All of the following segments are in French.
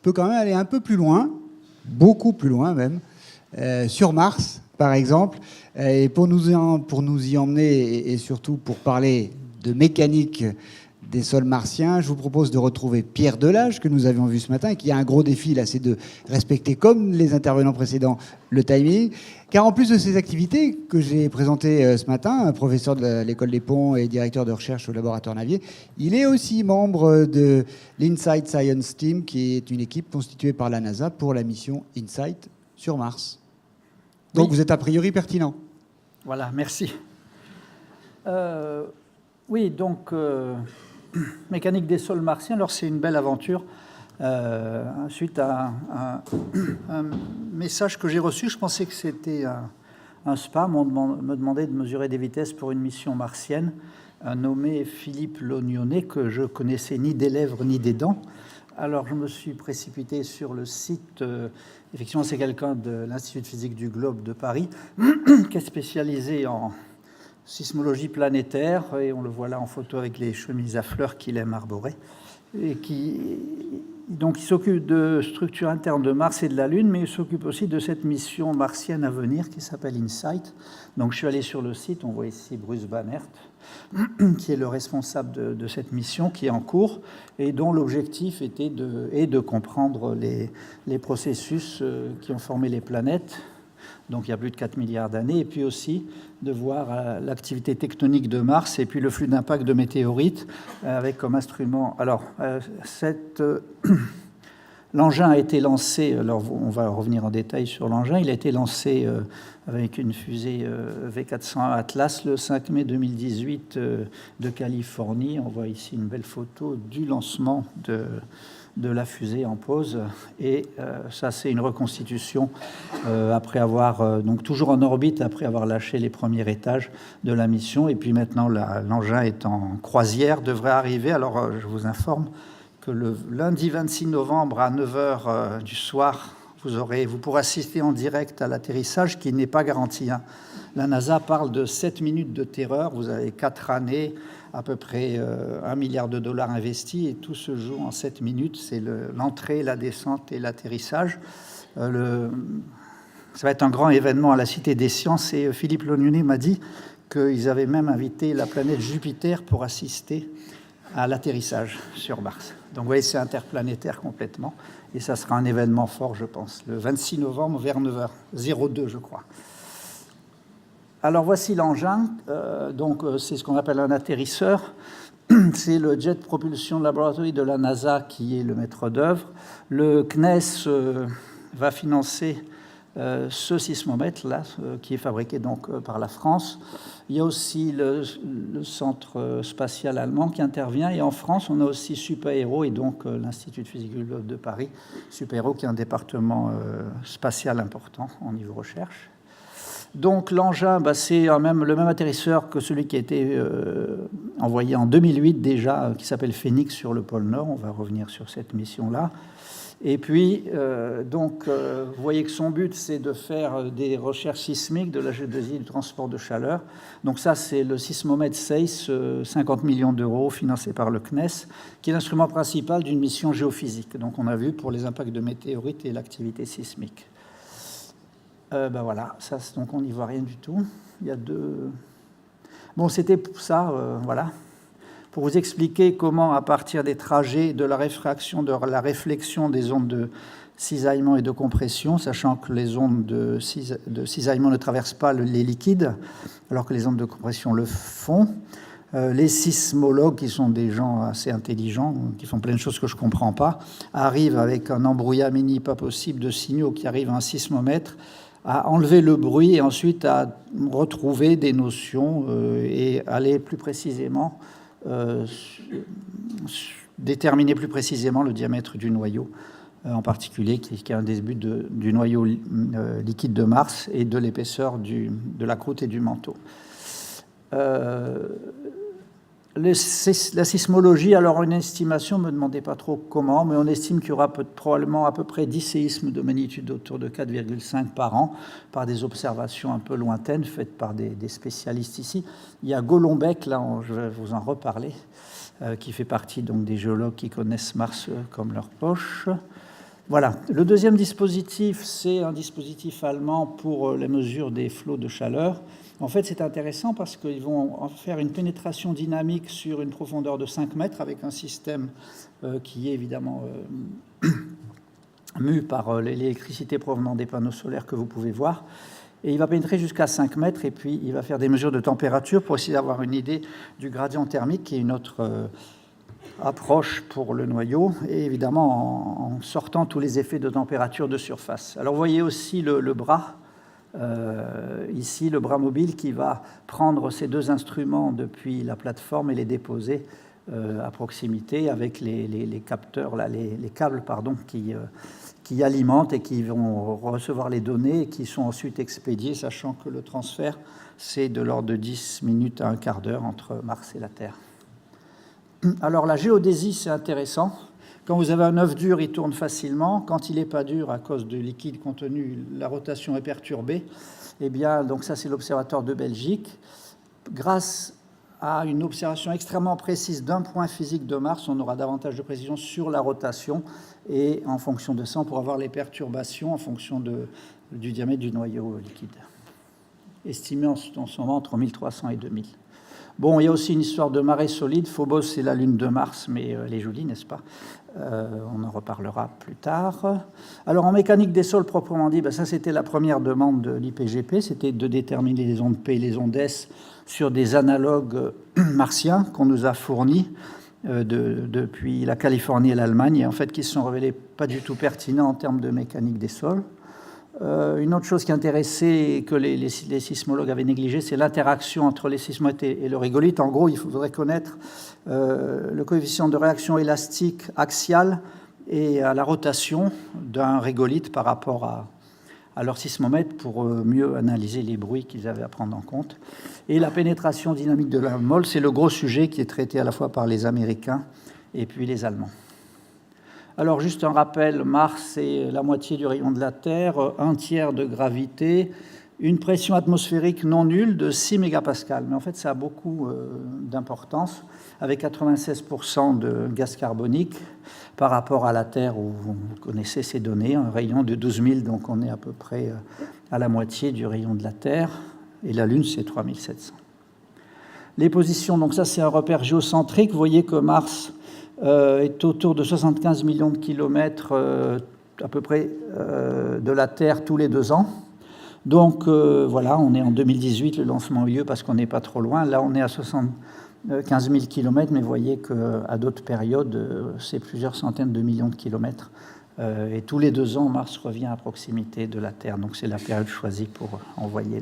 peut quand même aller un peu plus loin, beaucoup plus loin même, sur Mars, par exemple. Et pour nous y emmener et surtout pour parler de mécanique des sols martiens, je vous propose de retrouver Pierre Delage, que nous avions vu ce matin, et qui a un gros défi, là, c'est de respecter, comme les intervenants précédents, le timing. Car en plus de ces activités que j'ai présentées ce matin, professeur de l'École des Ponts et directeur de recherche au laboratoire Navier, il est aussi membre de l'Insight Science Team, qui est une équipe constituée par la NASA pour la mission InSight sur Mars. Donc oui. Vous êtes a priori pertinent. Voilà, merci. Oui, donc... mécanique des sols martiens, alors c'est une belle aventure. Suite à un message que j'ai reçu, je pensais que c'était un spam. On me demandait de mesurer des vitesses pour une mission martienne. Un nommé Philippe Lognonnet, que je connaissais ni des lèvres ni des dents. Alors je me suis précipité sur le site. Effectivement, c'est quelqu'un de l'Institut de physique du globe de Paris qui est spécialisé en sismologie planétaire, et on le voit là en photo avec les chemises à fleurs qu'il aime arborer, et donc il s'occupe de structures internes de Mars et de la Lune, mais il s'occupe aussi de cette mission martienne à venir qui s'appelle InSight. Donc je suis allé sur le site, on voit ici Bruce Bannert, qui est le responsable de cette mission qui est en cours, et dont l'objectif était de comprendre les processus qui ont formé les planètes, donc il y a plus de 4 milliards d'années, et puis aussi de voir l'activité tectonique de Mars et puis le flux d'impact de météorites avec comme instrument. Alors, l'engin a été lancé, alors on va revenir en détail sur l'engin, il a été lancé avec une fusée V400 Atlas le 5 mai 2018 de Californie. On voit ici une belle photo du lancement de la fusée en pause, et ça c'est une reconstitution après avoir donc toujours en orbite après avoir lâché les premiers étages de la mission, et puis maintenant l'engin est en croisière, devrait arriver. Alors je vous informe que le lundi 26 novembre à 9h du soir, vous pourrez assister en direct à l'atterrissage qui n'est pas garanti, hein. La NASA parle de 7 minutes de terreur, vous avez 4 années, à peu près $1 milliard investis, et tout se joue en 7 minutes. C'est l'entrée, la descente et l'atterrissage. Ça va être un grand événement à la Cité des Sciences, et Philippe Lognonnet m'a dit qu'ils avaient même invité la planète Jupiter pour assister à l'atterrissage sur Mars. Donc vous voyez, c'est interplanétaire complètement, et ça sera un événement fort, je pense, le 26 novembre vers 9h02, je crois. Alors voici l'engin, donc c'est ce qu'on appelle un atterrisseur. C'est le Jet Propulsion Laboratory de la NASA qui est le maître d'œuvre. Le CNES va financer ce sismomètre là, qui est fabriqué donc par la France. Il y a aussi le centre spatial allemand qui intervient, et en France on a aussi Supaéro et donc l'Institut de physique du globe de Paris. Supaéro qui est un département spatial important au niveau recherche. Donc l'engin, c'est le même atterrisseur que celui qui a été envoyé en 2008 déjà, qui s'appelle Phoenix sur le pôle Nord. On va revenir sur cette mission-là. Et puis, vous voyez que son but, c'est de faire des recherches sismiques, de la géodésie, du transport de chaleur. Donc ça, c'est le sismomètre SEIS, 50 millions d'euros, financé par le CNES, qui est l'instrument principal d'une mission géophysique. Donc on a vu pour les impacts de météorites et l'activité sismique. Voilà, ça, donc on n'y voit rien du tout. Il y a deux... Bon, c'était pour ça, voilà, pour vous expliquer comment, à partir des trajets, de la réfraction, de la réflexion des ondes de cisaillement et de compression, sachant que les ondes de cisaillement ne traversent pas les liquides, alors que les ondes de compression le font. Les sismologues, qui sont des gens assez intelligents, qui font plein de choses que je ne comprends pas, arrivent avec un embrouillamini pas possible de signaux qui arrivent à un sismomètre, à enlever le bruit et ensuite à retrouver des notions et aller plus précisément, déterminer plus précisément le diamètre du noyau, en particulier, qui est un des buts du noyau liquide de Mars et de l'épaisseur de la croûte et du manteau. La sismologie, alors une estimation, ne me demandez pas trop comment, mais on estime qu'il y aura probablement à peu près 10 séismes de magnitude autour de 4,5 par an, par des observations un peu lointaines faites par des spécialistes ici. Il y a Golombek, là je vais vous en reparler, qui fait partie donc des géologues qui connaissent Mars comme leur poche. Voilà. Le deuxième dispositif, c'est un dispositif allemand pour les mesures des flots de chaleur. En fait, c'est intéressant parce qu'ils vont en faire une pénétration dynamique sur une profondeur de 5 mètres avec un système qui est évidemment mu par l'électricité provenant des panneaux solaires que vous pouvez voir. Et il va pénétrer jusqu'à 5 mètres et puis il va faire des mesures de température pour essayer d'avoir une idée du gradient thermique, qui est une autre approche pour le noyau, et évidemment en sortant tous les effets de température de surface. Alors vous voyez aussi le bras, ici le bras mobile qui va prendre ces deux instruments depuis la plateforme et les déposer à proximité avec les capteurs, là, les câbles pardon, qui alimentent et qui vont recevoir les données et qui sont ensuite expédiées, sachant que le transfert, c'est de l'ordre de 10 minutes à un quart d'heure entre Mars et la Terre. Alors la géodésie, c'est intéressant. Quand vous avez un œuf dur, il tourne facilement. Quand il n'est pas dur, à cause du liquide contenu, la rotation est perturbée. Eh bien, donc ça, c'est l'observatoire de Belgique. Grâce à une observation extrêmement précise d'un point physique de Mars, on aura davantage de précision sur la rotation, et en fonction de ça, on pourra voir les perturbations en fonction du diamètre du noyau liquide, estimé en ce moment entre 1300 et 2000. Bon, il y a aussi une histoire de marée solide. Phobos, c'est la lune de Mars, mais elle est jolie, n'est-ce pas? On en reparlera plus tard. Alors, en mécanique des sols proprement dit, ça, c'était la première demande de l'IPGP, c'était de déterminer les ondes P et les ondes S sur des analogues martiens qu'on nous a fournis depuis la Californie et l'Allemagne, et en fait, qui se sont révélés pas du tout pertinents en termes de mécanique des sols. Une autre chose qui intéressait et que les sismologues avaient négligé, c'est l'interaction entre les sismomètres et le régolithe. En gros, il faudrait connaître le coefficient de réaction élastique axiale et à la rotation d'un régolithe par rapport à leur sismomètre pour mieux analyser les bruits qu'ils avaient à prendre en compte. Et la pénétration dynamique de la mole, c'est le gros sujet qui est traité à la fois par les Américains et puis les Allemands. Alors, juste un rappel, Mars, c'est la moitié du rayon de la Terre, un tiers de gravité, une pression atmosphérique non nulle de 6 mégapascales. Mais en fait, ça a beaucoup d'importance, avec 96% de gaz carbonique par rapport à la Terre, où vous connaissez ces données, un rayon de 12 000, donc on est à peu près à la moitié du rayon de la Terre, et la Lune, c'est 3700. Les positions, donc ça, c'est un repère géocentrique. Vous voyez que Mars est autour de 75 millions de kilomètres à peu près de la Terre tous les 2 ans. Donc voilà, on est en 2018, le lancement a eu lieu parce qu'on n'est pas trop loin. Là, on est à 75 000 kilomètres, mais vous voyez qu'à d'autres périodes, c'est plusieurs centaines de millions de kilomètres. Et tous les 2 ans, Mars revient à proximité de la Terre. Donc c'est la période choisie pour envoyer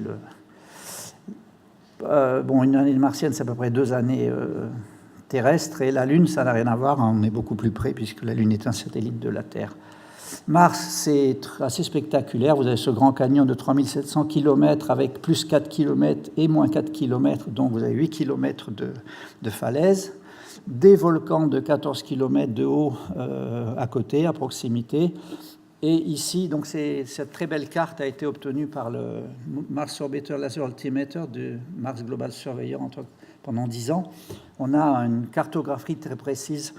une année martienne, c'est à peu près 2 années terrestre, et la Lune, ça n'a rien à voir, on est beaucoup plus près puisque la Lune est un satellite de la Terre. Mars, c'est assez spectaculaire, vous avez ce grand canyon de 3700 km avec plus 4 km et moins 4 km, donc vous avez 8 km de falaise, des volcans de 14 km de haut à côté, à proximité. Et ici, donc cette très belle carte a été obtenue par le Mars Orbiter Laser Altimeter de Mars Global Surveyor pendant 10 ans. On a une cartographie très précise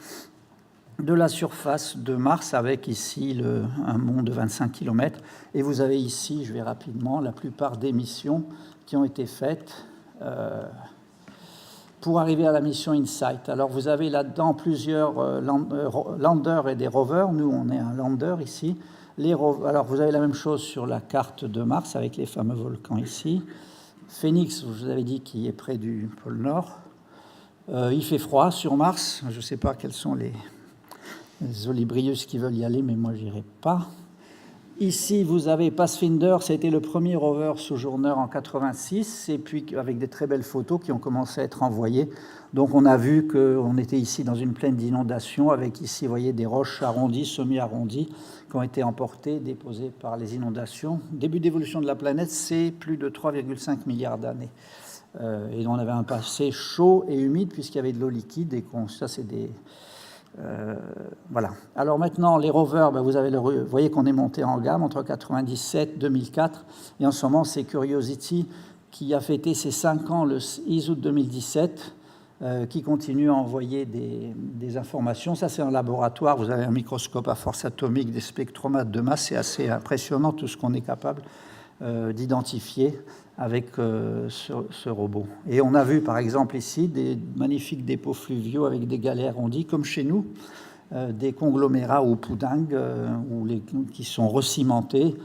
de la surface de Mars avec ici un mont de 25 km. Et vous avez ici, je vais rapidement, la plupart des missions qui ont été faites pour arriver à la mission InSight. Alors vous avez là-dedans plusieurs landers et des rovers. Nous, on est un lander ici. Alors vous avez la même chose sur la carte de Mars avec les fameux volcans ici. Phoenix, je vous avais dit, qui est près du pôle Nord. Il fait froid sur Mars. Je ne sais pas quels sont les Olibrius qui veulent y aller, mais moi, je n'irai pas. Ici, vous avez Pathfinder. Ça a été le premier rover sojourneur en 86, et puis avec des très belles photos qui ont commencé à être envoyées. Donc, on a vu qu'on était ici dans une plaine d'inondation, avec ici, vous voyez, des roches arrondies, semi-arrondies, qui ont été emportées, déposées par les inondations. Début d'évolution de la planète, c'est plus de 3,5 milliards d'années. Et on avait un passé chaud et humide, puisqu'il y avait de l'eau liquide, et ça, c'est des... voilà. Alors maintenant, les rovers, vous voyez qu'on est monté en gamme entre 1997 et 2004, et en ce moment, c'est Curiosity qui a fêté ses 5 ans le 6 août 2017, qui continue à envoyer des informations. Ça, c'est un laboratoire. Vous avez un microscope à force atomique, des spectromates de masse. C'est assez impressionnant tout ce qu'on est capable d'identifier avec ce robot. Et on a vu, par exemple, ici, des magnifiques dépôts fluviaux avec des galets arrondis, comme chez nous, des conglomérats ou poudingues qui sont recimentés.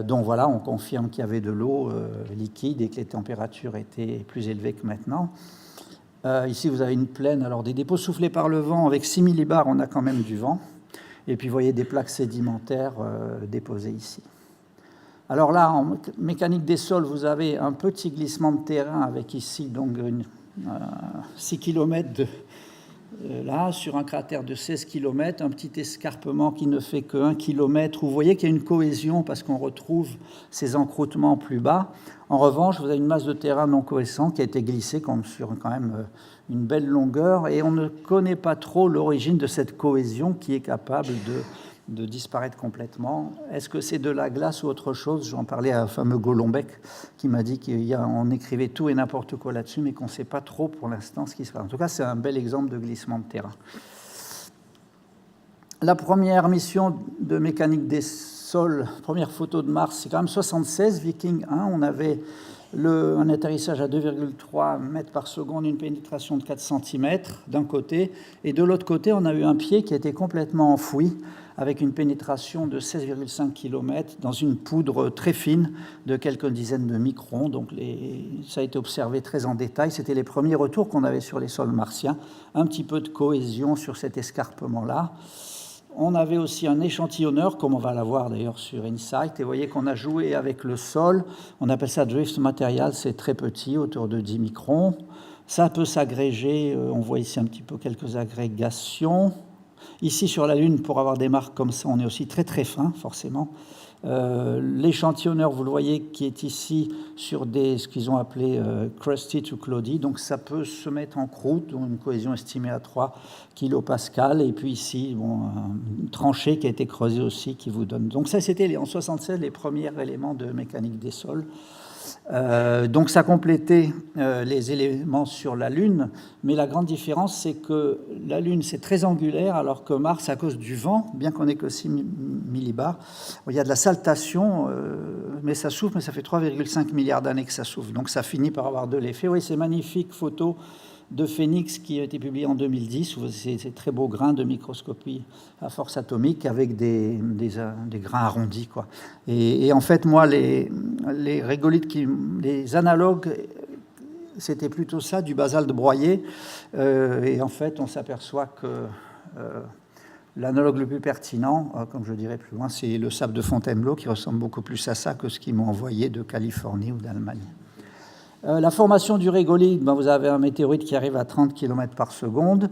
Donc voilà, on confirme qu'il y avait de l'eau liquide et que les températures étaient plus élevées que maintenant. Ici, vous avez une plaine. Alors, des dépôts soufflés par le vent. Avec 6 millibars, on a quand même du vent. Et puis, vous voyez des plaques sédimentaires déposées ici. Alors là, en mécanique des sols, vous avez un petit glissement de terrain avec ici donc 6 km là, sur un cratère de 16 km, un petit escarpement qui ne fait que 1 km. Vous voyez qu'il y a une cohésion parce qu'on retrouve ces encroûtements plus bas. En revanche, vous avez une masse de terrain non cohérent qui a été glissée comme sur quand même une belle longueur et on ne connaît pas trop l'origine de cette cohésion qui est capable de disparaître complètement. Est-ce que c'est de la glace ou autre chose? J'en parlais à un fameux Golombek qui m'a dit qu'on écrivait tout et n'importe quoi là-dessus, mais qu'on ne sait pas trop pour l'instant ce qui se passe. En tout cas, c'est un bel exemple de glissement de terrain. La première mission de mécanique des sols, première photo de Mars, c'est quand même 76, Viking 1. On avait un atterrissage à 2,3 mètres par seconde, une pénétration de 4 cm d'un côté, et de l'autre côté, on a eu un pied qui a été complètement enfoui, avec une pénétration de 16,5 km dans une poudre très fine de quelques dizaines de microns. Donc ça a été observé très en détail. C'était les premiers retours qu'on avait sur les sols martiens. Un petit peu de cohésion sur cet escarpement-là. On avait aussi un échantillonneur, comme on va l'avoir d'ailleurs sur Insight. Et vous voyez qu'on a joué avec le sol. On appelle ça drift material. C'est très petit, autour de 10 microns. Ça peut s'agréger. On voit ici un petit peu quelques agrégations. Ici, sur la Lune, pour avoir des marques comme ça, on est aussi très très fin, forcément. L'échantillonneur, vous le voyez, qui est ici sur ce qu'ils ont appelé crusty to cloudy. Donc ça peut se mettre en croûte, une cohésion estimée à 3 kPa. Et puis ici, une tranchée qui a été creusée aussi, qui vous donne. Donc ça, c'était en 1976 les premiers éléments de mécanique des sols. Donc ça complétait les éléments sur la Lune, mais la grande différence, c'est que la Lune, c'est très angulaire, alors que Mars, à cause du vent, bien qu'on n'ait que 6 millibars, il y a de la saltation, mais ça souffle, mais ça fait 3,5 milliards d'années que ça souffle, donc ça finit par avoir de l'effet. Oui, c'est magnifique photo de Phoenix qui a été publié en 2010, où c'est très beaux grains de microscopie à force atomique avec des grains arrondis, quoi. Et en fait, moi, les régolithes, les analogues, c'était plutôt ça, du basalte broyé. Et en fait, on s'aperçoit que l'analogue le plus pertinent, comme je dirais plus loin, c'est le sable de Fontainebleau qui ressemble beaucoup plus à ça que ce qu'ils m'ont envoyé de Californie ou d'Allemagne. La formation du régolithe, vous avez un météorite qui arrive à 30 km par seconde.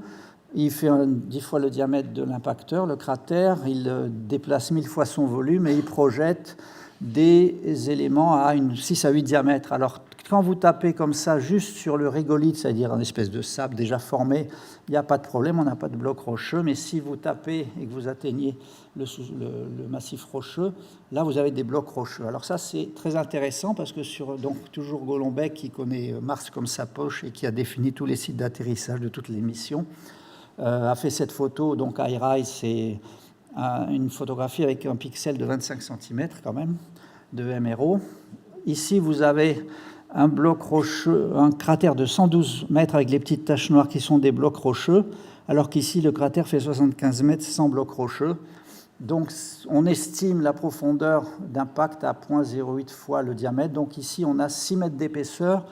Il fait 10 fois le diamètre de l'impacteur, le cratère. Il déplace 1000 fois son volume et il projette des éléments à 6 à 8 diamètres. Alors, quand vous tapez comme ça juste sur le régolithe, c'est-à-dire une espèce de sable déjà formé, il n'y a pas de problème, on n'a pas de bloc rocheux. Mais si vous tapez et que vous atteignez le massif rocheux, là, vous avez des blocs rocheux. Alors ça, c'est très intéressant parce que donc toujours Golombek, qui connaît Mars comme sa poche et qui a défini tous les sites d'atterrissage de toutes les missions, a fait cette photo. Donc iRISE, c'est une photographie avec un pixel de 25 cm quand même, de MRO. Ici, vous avez un bloc rocheux, un cratère de 112 mètres avec les petites taches noires qui sont des blocs rocheux, alors qu'ici, le cratère fait 75 mètres sans bloc rocheux. Donc, on estime la profondeur d'impact à 0,08 fois le diamètre. Donc ici, on a 6 mètres d'épaisseur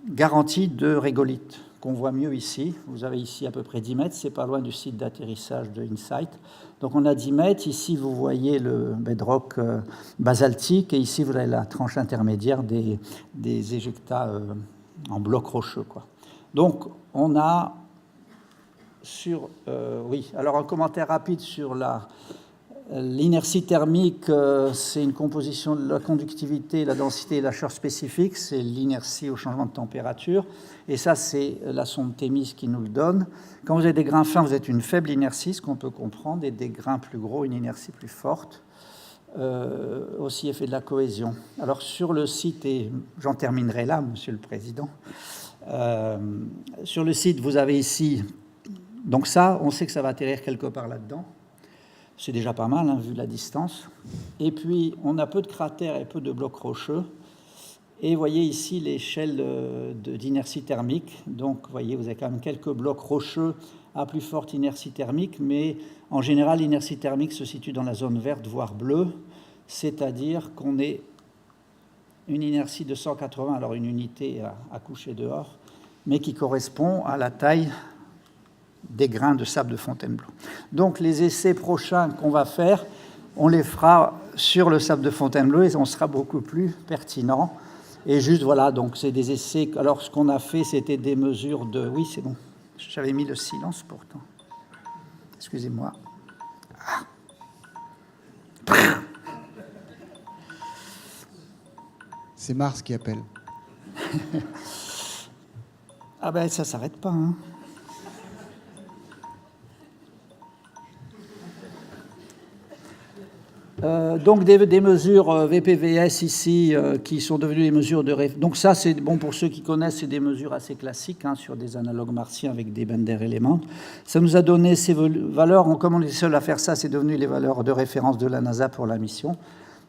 garantie de régolithe, qu'on voit mieux ici. Vous avez ici à peu près 10 mètres, c'est pas loin du site d'atterrissage de InSight. Donc on a 10 mètres, ici vous voyez le bedrock basaltique, et ici vous avez la tranche intermédiaire des éjectats en bloc rocheux, quoi. Donc on a oui, alors un commentaire rapide sur l'inertie thermique, c'est une composition de la conductivité, la densité et la chaleur spécifique, c'est l'inertie au changement de température, et ça c'est la sonde Thémis qui nous le donne. Quand vous avez des grains fins, vous êtes une faible inertie, ce qu'on peut comprendre, et des grains plus gros, une inertie plus forte. Aussi effet de la cohésion. Alors sur le site, et j'en terminerai là, Monsieur le Président, Sur le site, vous avez ici, donc ça, on sait que ça va atterrir quelque part là-dedans. C'est déjà pas mal, hein, vu la distance. Et puis, on a peu de cratères et peu de blocs rocheux. Et vous voyez ici l'échelle d'inertie thermique. Donc, vous voyez, vous avez quand même quelques blocs rocheux à plus forte inertie thermique, mais en général, l'inertie thermique se situe dans la zone verte, voire bleue, c'est-à-dire qu'on est une inertie de 180, alors une unité à coucher dehors, mais qui correspond à la taille des grains de sable de Fontainebleau. Donc, les essais prochains qu'on va faire, on les fera sur le sable de Fontainebleau et on sera beaucoup plus pertinent. Et juste, voilà, donc c'est des essais. Alors, ce qu'on a fait, c'était des mesures de... Oui, c'est bon. J'avais mis le silence, pourtant. Excusez-moi. C'est Mars qui appelle. Ah ben, ça ne s'arrête pas, hein. Donc des mesures VPVS ici qui sont devenues des mesures de référence. Donc ça, c'est bon pour ceux qui connaissent, c'est des mesures assez classiques hein, sur des analogues martiens avec des Bender éléments. Ça nous a donné ces valeurs. Comme on est seul à faire ça, c'est devenu les valeurs de référence de la NASA pour la mission.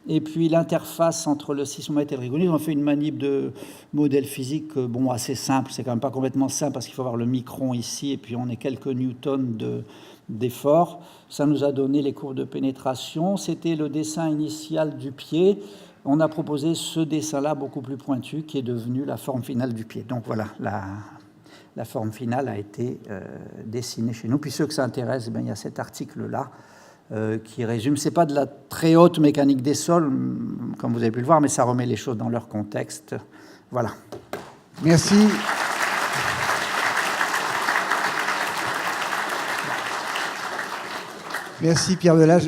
Et puis l'interface entre le sismomètre et le rigonomètre, on fait une manip de modèle physique bon, assez simple. C'est quand même pas complètement simple parce qu'il faut avoir le micron ici et puis on est quelques newtons d'effort. Ça nous a donné les courbes de pénétration. C'était le dessin initial du pied. On a proposé ce dessin-là beaucoup plus pointu qui est devenu la forme finale du pied. Donc voilà, la forme finale a été dessinée chez nous. Puis ceux que ça intéresse, il y a cet article-là qui résume. Ce n'est pas de la très haute mécanique des sols, comme vous avez pu le voir, mais ça remet les choses dans leur contexte. Voilà. Merci. Merci Pierre Delage.